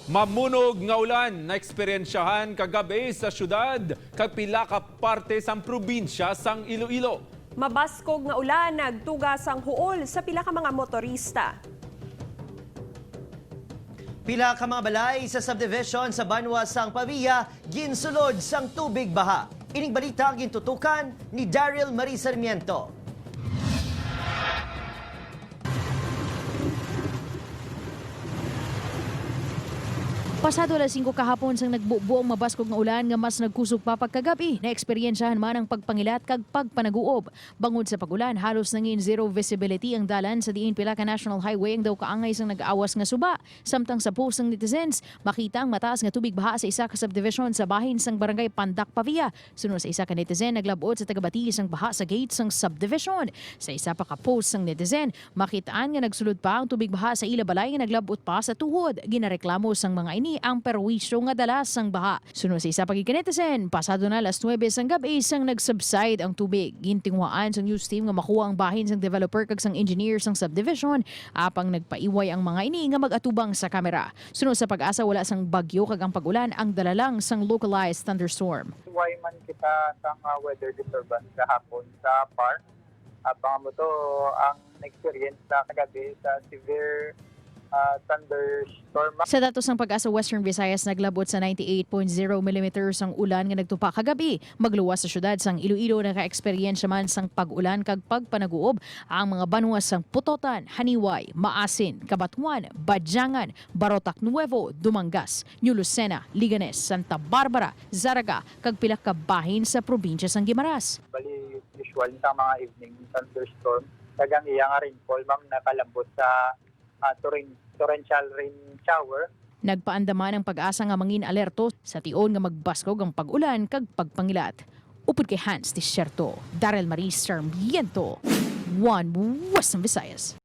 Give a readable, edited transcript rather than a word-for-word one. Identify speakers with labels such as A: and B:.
A: Mamunog nga ulan na eksperyensyahan kagabi sa syudad kag pila ka parte sang probinsya sang Iloilo.
B: Mabaskog nga ulan nagtugas ang huol sa pila ka mga motorista.
C: Pila ka mga balay sa subdivision sa banwa sang Pavia, ginsulod sang tubig baha. Ining balita ang gintutukan ni Daryl Marie Sarmiento.
D: Pasado alas 5 kahapon sang nagbubo ang mabaskog nga ulan nga mas nagkusog pa pagkagabi na eksperyensyahan man ang pagpangilat kag pagpanaguob. Bangod sa pagulan, halos nangin zero visibility ang dalan sa diin Pila ka National Highway ang daw kaangay sang nag-awas nga suba. Samtang sa post ng netizens, makita ang mataas nga tubig baha sa isa ka subdivision sa bahin sang barangay Pandak, Pavia. Sunod sa isa ka netizen, naglabot sa tagabati sang baha sa gate sang subdivision. Sa isa pa ka post sang netizen, makitaan nga nagsulod pa ang tubig baha sa ila balay nga naglabot pa sa tuhod. Ginareklamo sang mga ini ang perwisyo nga dalas sang baha. Sunod sa isa pagikanetisen, pasado na alas 9 sang gabi sang nagsubside ang tubig. Gintingwaan sang news team nga makuha ang bahin sang developer kag sang engineer sang subdivision, apang nagpaiway ang mga ini nga mag-atubang sa kamera. Sunod sa pag-asa, wala sang bagyo kag ang pag-ulan ang dalalang sang localized thunderstorm.
E: Why man kita sang weather disturbance kahapon sa park. Abang mo to ang experience sa kagabi sa severe thunderstorm.
D: Sa datos ng pag-asa Western Visayas, naglabot sa 98.0 mm ang ulan nga nagtupa kagabi. Magluwas sa syudad sang Iloilo, naka-eksperyensya man sang pag-ulan kag pagpanaguob ang mga banwa sang Putotan, Haniway, Maasin, Cabatuan, Badyangan, Barotac Nuevo, Dumangas, New Lucena, Liganes, Santa Barbara, Zaraga kag pila ka bahin sa probinsya sang Guimaras.
E: Bali usual sa mga evening thunderstorm. Kagang iya nga rainfall ma'am nakalambot sa torrential rain shower.
D: Nagpaandaman ang pag-asa nga mangin alerto sa tion nga magbaskog ang pag-ulan kag pagpangilat. Upod kay Hans Tisierto, Daryl Marie Sarmiento, One Western Visayas.